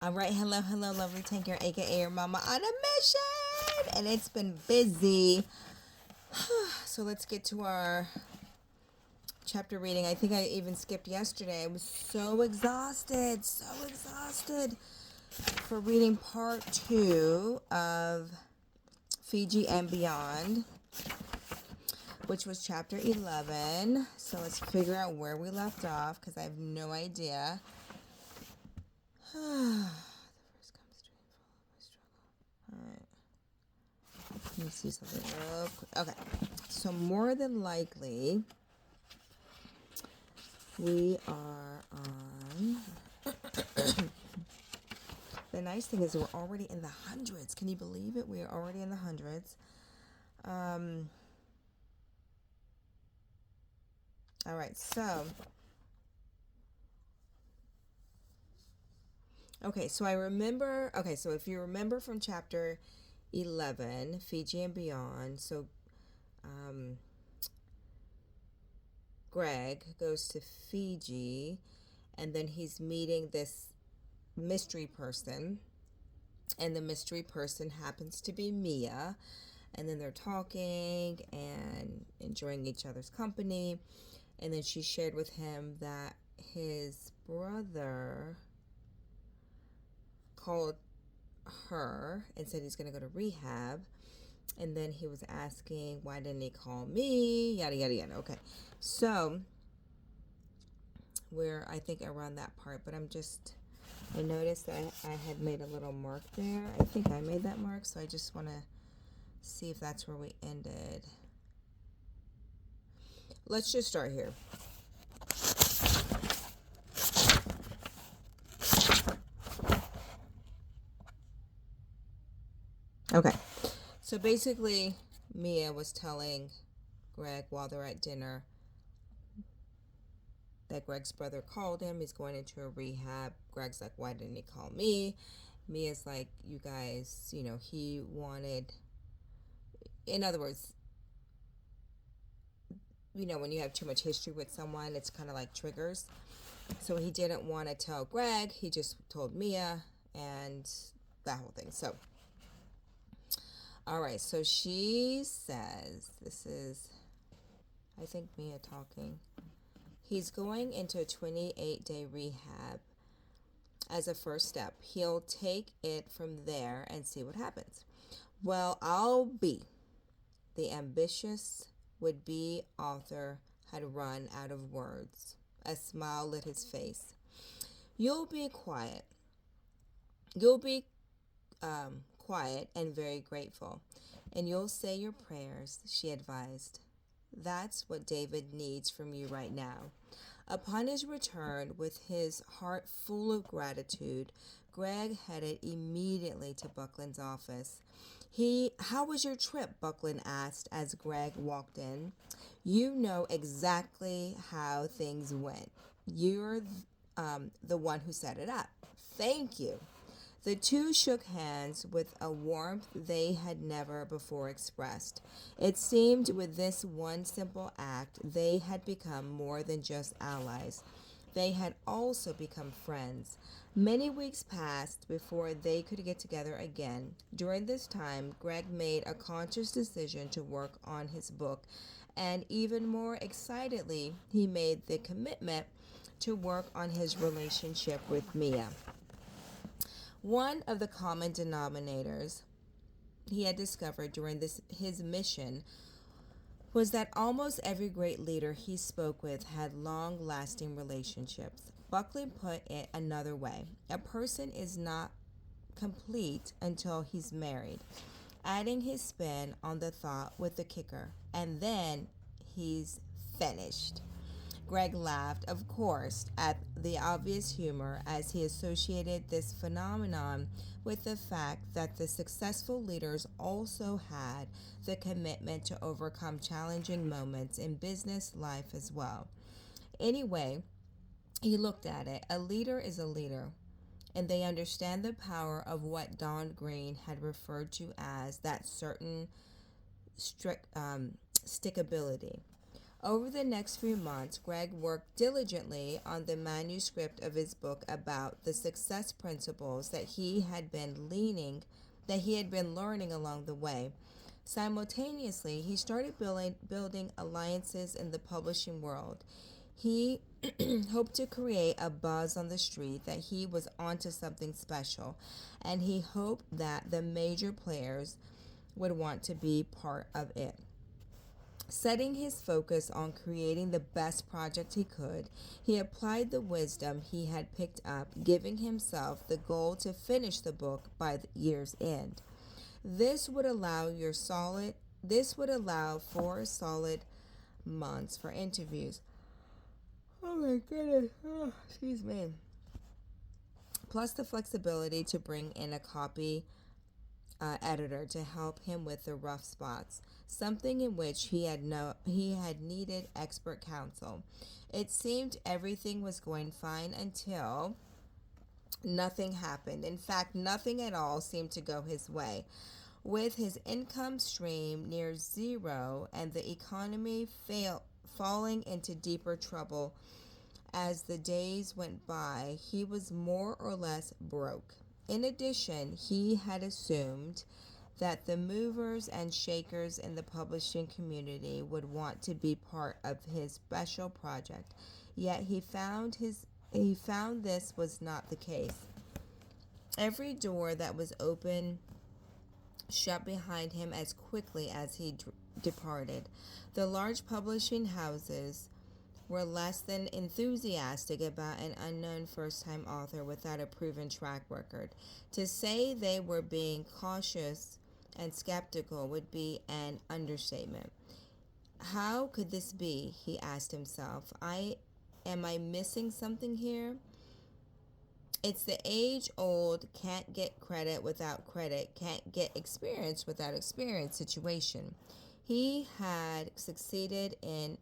All right, hello, Lovely Tang, aka your mama on a mission, and it's been busy. So let's get to our chapter reading. I think I even skipped yesterday. I was so exhausted for reading part two of Fiji and Beyond, which was chapter 11. So let's figure out where we left off because I have no idea. Let me see something real quick. Okay. So more than likely, we are on. The nice thing is we're already in the hundreds. Can you believe it? We are already in the hundreds. All right. So. Okay. So I remember. Okay. So if you remember from chapter 11, Fiji and Beyond. So. Um, Greg goes to Fiji, and then he's meeting this mystery person, and the mystery person happens to be Mia, and then they're talking and enjoying each other's company, and then she shared with him that his brother called her and said he's going to go to rehab, and then he was asking why didn't he call me, yada yada yada. Okay, so we're I think around that part, but I noticed that I had made a little mark there. I think I made that mark, so I just want to see if that's where we ended. Let's just start here. Okay. So basically, Mia was telling Greg while they're at dinner that Greg's brother called him. He's going into a rehab. Greg's like, why didn't he call me? Mia's like, you guys, he wanted, in other words, when you have too much history with someone, it's kind of like triggers. So he didn't want to tell Greg. He just told Mia and that whole thing. So, all right. So she says, this is, I think, Mia talking. He's going into a 28-day rehab as a first step. He'll take it from there and see what happens. Well, I'll be. The ambitious would-be author had run out of words. A smile lit his face. You'll be quiet. You'll be quiet and very grateful. And you'll say your prayers, she advised. That's what David needs from you right now. Upon his return, with his heart full of gratitude, Greg headed immediately to Buckland's office. How was your trip? Buckland asked as Greg walked in. You know exactly how things went. You're the one who set it up. Thank you. The two shook hands with a warmth they had never before expressed. It seemed with this one simple act they had become more than just allies. They had also become friends. Many weeks passed before they could get together again. During this time, Greg made a conscious decision to work on his book, and even more excitedly, he made the commitment to work on his relationship with Mia. One of the common denominators he had discovered during his mission was that almost every great leader he spoke with had long-lasting relationships. Buckley put it another way. A person is not complete until he's married, adding his spin on the thought with the kicker, and then he's finished. Greg laughed, of course, at the obvious humor as he associated this phenomenon with the fact that the successful leaders also had the commitment to overcome challenging moments in business life as well. Anyway, he looked at it. A leader is a leader, and they understand the power of what Don Green had referred to as that certain strict stickability. Over the next few months, Greg worked diligently on the manuscript of his book about the success principles that he had been learning along the way. Simultaneously, he started building alliances in the publishing world. He hoped to create a buzz on the street that he was onto something special, and he hoped that the major players would want to be part of it. Setting his focus on creating the best project he could, he applied the wisdom he had picked up, giving himself the goal to finish the book by the year's end. This would allow 4 solid months for interviews. Oh my goodness. Oh, excuse me. Plus the flexibility to bring in a copy editor to help him with the rough spots, something in which he had needed expert counsel. It seemed everything was going fine until nothing happened. In fact, nothing at all seemed to go his way. With his income stream near zero and the economy falling into deeper trouble as the days went by, he was more or less broke. In addition, he had assumed that the movers and shakers in the publishing community would want to be part of his special project. Yet he found this was not the case. Every door that was open shut behind him as quickly as he departed. The large publishing houses were less than enthusiastic about an unknown first-time author without a proven track record. To say they were being cautious and skeptical would be an understatement. How could this be? He asked himself. Am I missing something here? It's the age-old can't get credit without credit, can't get experience without experience situation. He had succeeded in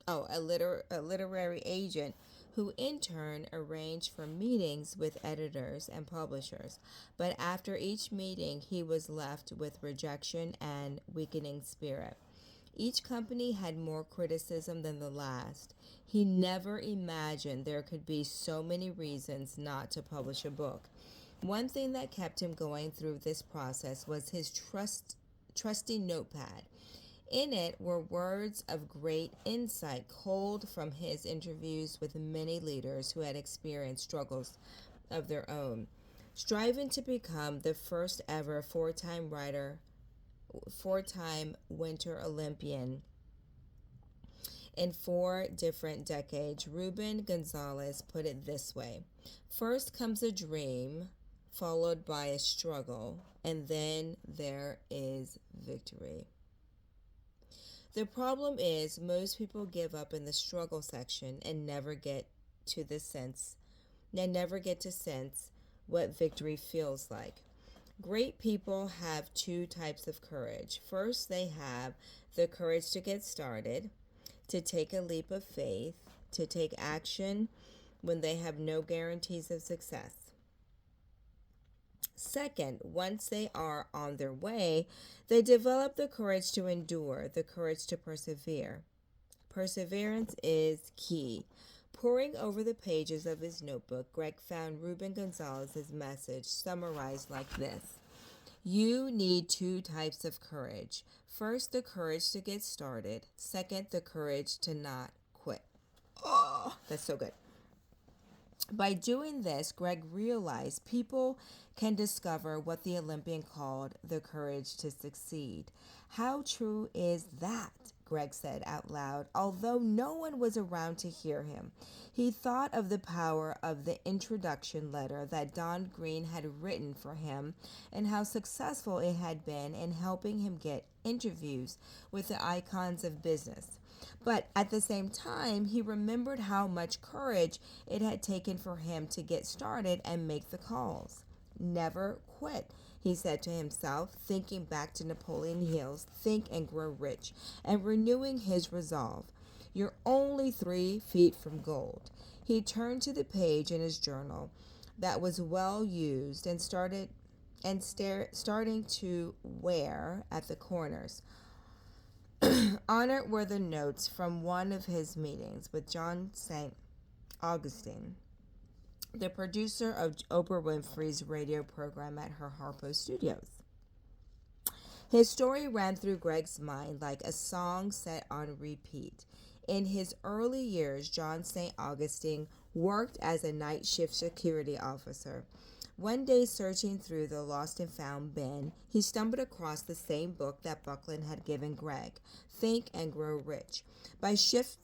a literary agent who in turn arranged for meetings with editors and publishers. But after each meeting, he was left with rejection and weakening spirit. Each company had more criticism than the last. He never imagined there could be so many reasons not to publish a book. One thing that kept him going through this process was his trusty notepad. In it were words of great insight culled from his interviews with many leaders who had experienced struggles of their own, striving to become the first ever four-time Winter Olympian in 4 different decades. Ruben Gonzalez put it this way: first comes a dream, followed by a struggle, and then there is victory. The problem is most people give up in the struggle section and never get to sense what victory feels like. Great people have 2 types of courage. First, they have the courage to get started, to take a leap of faith, to take action when they have no guarantees of success. Second, once they are on their way, they develop the courage to endure, the courage to persevere. Perseverance is key. Poring over the pages of his notebook, Greg found Ruben Gonzalez's message summarized like this: you need 2 types of courage. First, the courage to get started. Second, the courage to not quit. Oh, that's so good. By doing this, Greg realized people can discover what the Olympian called the courage to succeed. How true is that? Greg said out loud, although no one was around to hear him. He thought of the power of the introduction letter that Don Green had written for him and how successful it had been in helping him get interviews with the icons of business. But at the same time, he remembered how much courage it had taken for him to get started and make the calls. Never quit, he said to himself, thinking back to Napoleon Hill's Think and Grow Rich and renewing his resolve. You're only 3 feet from gold. He turned to the page in his journal that was well used and starting to wear at the corners. Honored were the notes from one of his meetings with John St. Augustine, the producer of Oprah Winfrey's radio program at her Harpo Studios. His story ran through Greg's mind like a song set on repeat. In his early years, John St. Augustine worked as a night shift security officer. One day, searching through the lost and found bin, he stumbled across the same book that Buckland had given Greg, Think and Grow Rich. By shift's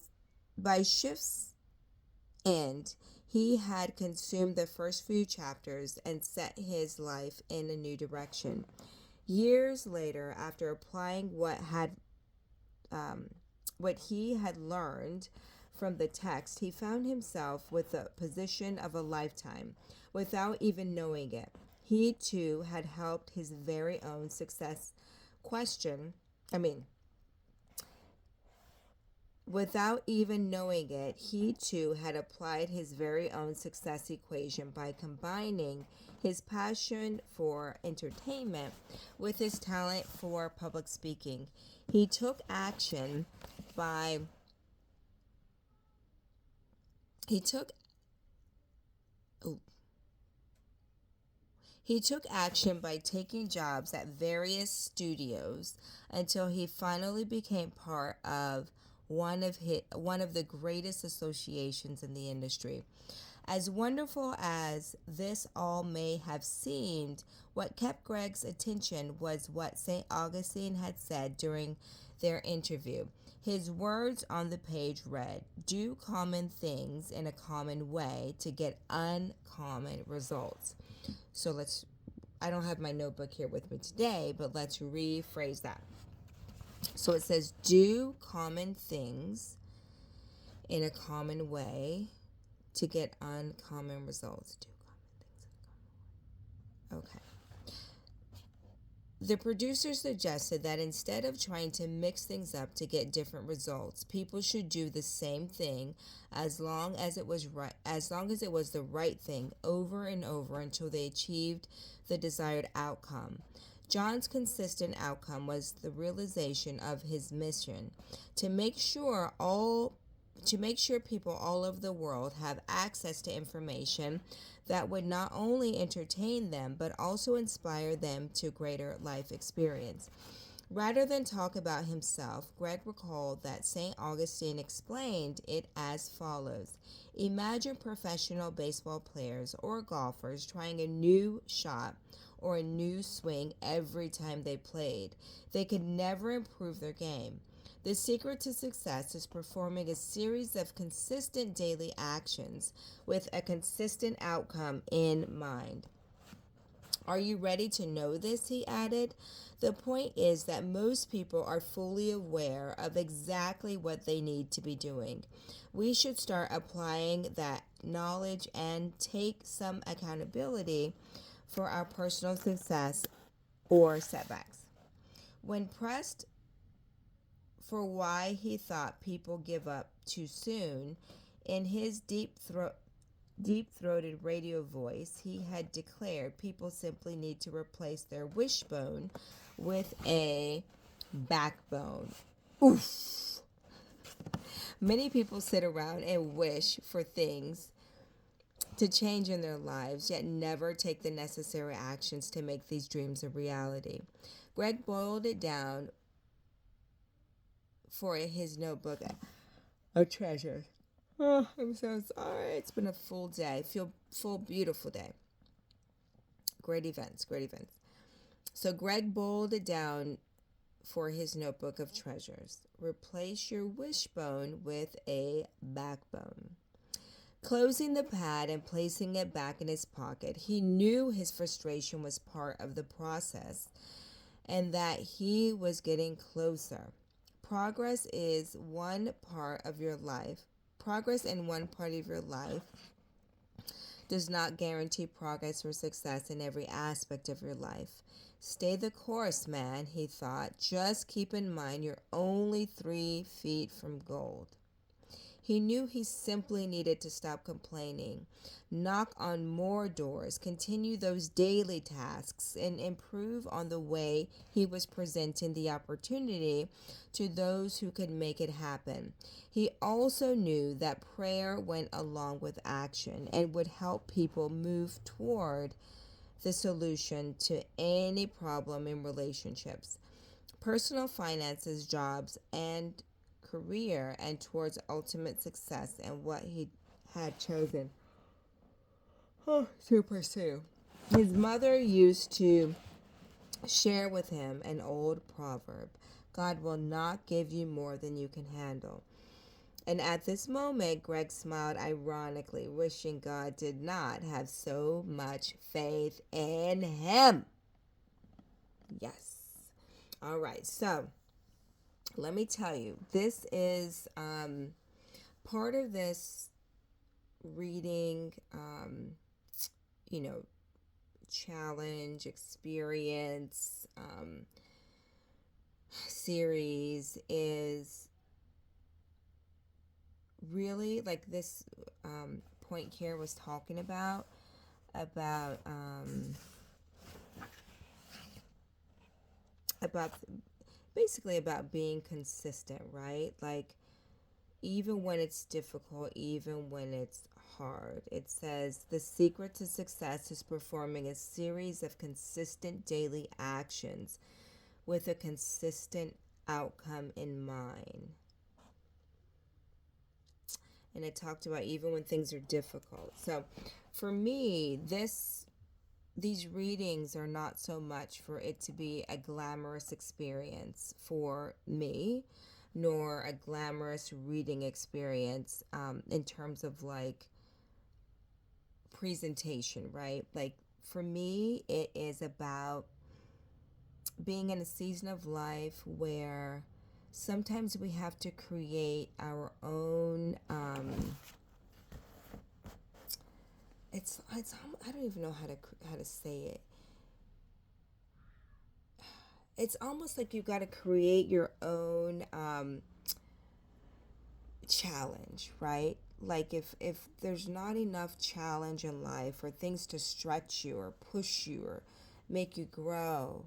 end, he had consumed the first few chapters and set his life in a new direction. Years later, after applying what he had learned from the text, he found himself with the position of a lifetime without even knowing it. He too had helped his very own success question. Without even knowing it, he too had applied his very own success equation by combining his passion for entertainment with his talent for public speaking. He took action by he took He took action by taking jobs at various studios until he finally became part of one of the greatest associations in the industry. As wonderful as this all may have seemed, what kept Greg's attention was what St. Augustine had said during their interview. His words on the page read, "Do common things in a common way to get uncommon results." So I don't have my notebook here with me today, but let's rephrase that. So it says, do common things in a common way to get uncommon results. Do common things in a common way. Okay. The producer suggested that instead of trying to mix things up to get different results, people should do the same thing as long as it was the right thing over and over until they achieved the desired outcome. John's consistent outcome was the realization of his mission to make sure people all over the world have access to information that would not only entertain them but also inspire them to greater life experience. Rather than talk about himself, Greg recalled that St. Augustine explained it as follows. Imagine professional baseball players or golfers trying a new shot or a new swing every time they played. They could never improve their game. The secret to success is performing a series of consistent daily actions with a consistent outcome in mind. Are you ready to know this? He added. The point is that most people are fully aware of exactly what they need to be doing. We should start applying that knowledge and take some accountability for our personal success or setbacks. When pressed for why he thought people give up too soon, in his deep-throated radio voice, he had declared people simply need to replace their wishbone with a backbone. Oof! Many people sit around and wish for things to change in their lives, yet never take the necessary actions to make these dreams a reality. Greg boiled it down for his notebook of treasures. Oh, I'm so sorry. It's been a full day. Full, beautiful day. Great events. So Greg boiled it down for his notebook of treasures. Replace your wishbone with a backbone. Closing the pad and placing it back in his pocket, he knew his frustration was part of the process and that he was getting closer. Progress in one part of your life does not guarantee progress or success in every aspect of your life. Stay the course, man, he thought. Just keep in mind you're only 3 feet from gold. He knew he simply needed to stop complaining, knock on more doors, continue those daily tasks, and improve on the way he was presenting the opportunity to those who could make it happen. He also knew that prayer went along with action and would help people move toward the solution to any problem in relationships, personal finances, jobs, and career, and towards ultimate success and what he had chosen to pursue. His mother used to share with him an old proverb: God will not give you more than you can handle. And at this moment, Greg smiled ironically, wishing God did not have so much faith in him. Yes. All right. So let me tell you, this is part of this reading, you know, challenge, experience, series is really like this point here was talking about about basically about being consistent, right? Like even when it's difficult, even when it's hard. It says the secret to success is performing a series of consistent daily actions with a consistent outcome in mind. And it talked about even when things are difficult. So for me, these readings are not so much for it to be a glamorous experience for me, nor a glamorous reading experience in terms of like presentation, right? Like for me, it is about being in a season of life where sometimes we have to create our own it's I don't even know how to say it. It's almost like you got to create your own challenge, right? Like if there's not enough challenge in life or things to stretch you or push you or make you grow,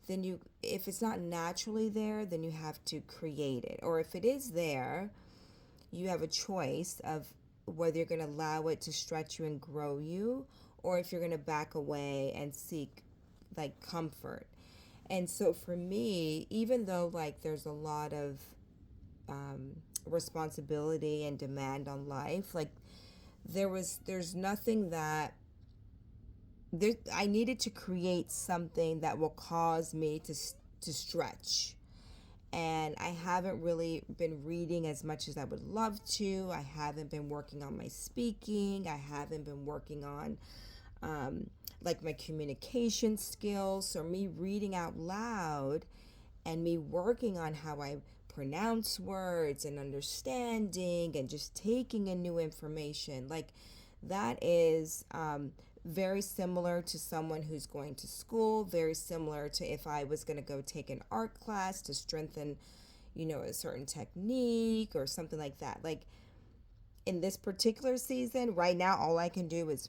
then you, if it's not naturally there, then you have to create it. Or if it is there, you have a choice of whether you're going to allow it to stretch you and grow you, or if you're going to back away and seek like comfort. And so for me, even though like there's a lot of responsibility and demand on life, like there's nothing that there, I needed to create something that will cause me to stretch. And I haven't really been reading as much as I would love to. I haven't been working on my speaking. I haven't been working on like my communication skills. So me reading out loud and me working on how I pronounce words and understanding and just taking in new information, like that is very similar to someone who's going to school, very similar to if I was going to go take an art class to strengthen, you know, a certain technique or something like that. Like in this particular season, right now, all I can do is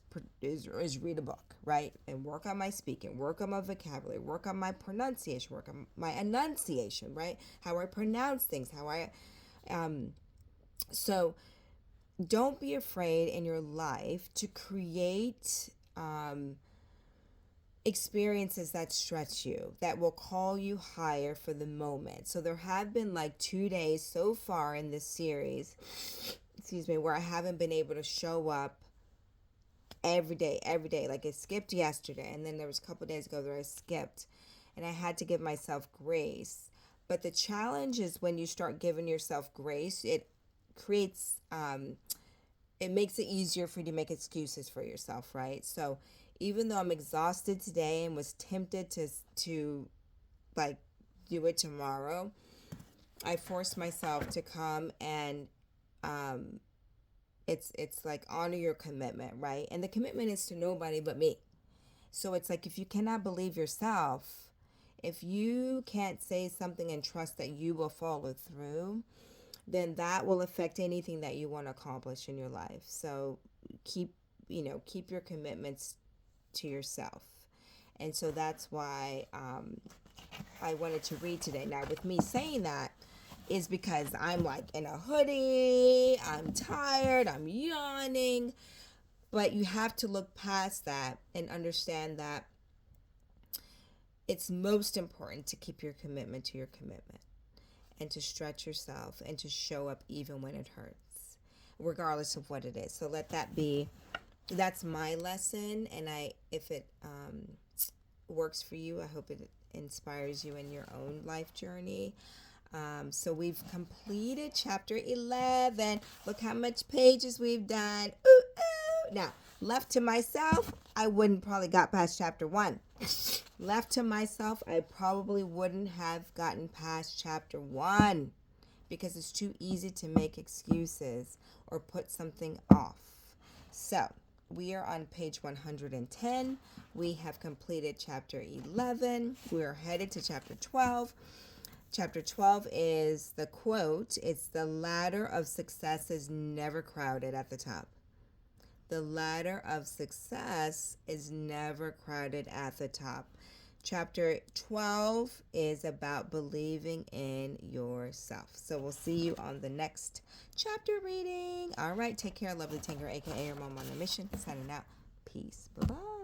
read a book, right? And work on my speaking, work on my vocabulary, work on my pronunciation, work on my enunciation, right? How I pronounce things, how I, so don't be afraid in your life to create experiences that stretch you, that will call you higher for the moment. So there have been like 2 days so far in this series, excuse me, where I haven't been able to show up every day. Like I skipped yesterday, and then there was a couple days ago that I skipped, and I had to give myself grace. But the challenge is when you start giving yourself grace, it creates it makes it easier for you to make excuses for yourself, right? So even though I'm exhausted today and was tempted to like do it tomorrow, I forced myself to come and it's like honor your commitment, right? And the commitment is to nobody but me. So it's like if you cannot believe yourself, if you can't say something and trust that you will follow through, then that will affect anything that you want to accomplish in your life. So keep your commitments to yourself. And so that's why I wanted to read today. Now, with me saying that is because I'm like in a hoodie, I'm tired, I'm yawning. But you have to look past that and understand that it's most important to keep your commitment to your commitment and to stretch yourself and to show up even when it hurts, regardless of what it is. So let that be, that's my lesson. And if it works for you, I hope it inspires you in your own life journey. So we've completed chapter 11. Look how much pages we've done. Ooh, ooh. Now, left to myself, I wouldn't probably got past chapter 1. Left to myself, I probably wouldn't have gotten past chapter 1 because it's too easy to make excuses or put something off. So, we are on page 110. We have completed chapter 11. We are headed to chapter 12. Chapter 12 is the quote, it's the ladder of success is never crowded at the top. The ladder of success is never crowded at the top. Chapter 12 is about believing in yourself. So we'll see you on the next chapter reading. All right, take care, Lovlee Tang, aka your mom on a mission. Signing out. Peace. Bye-bye.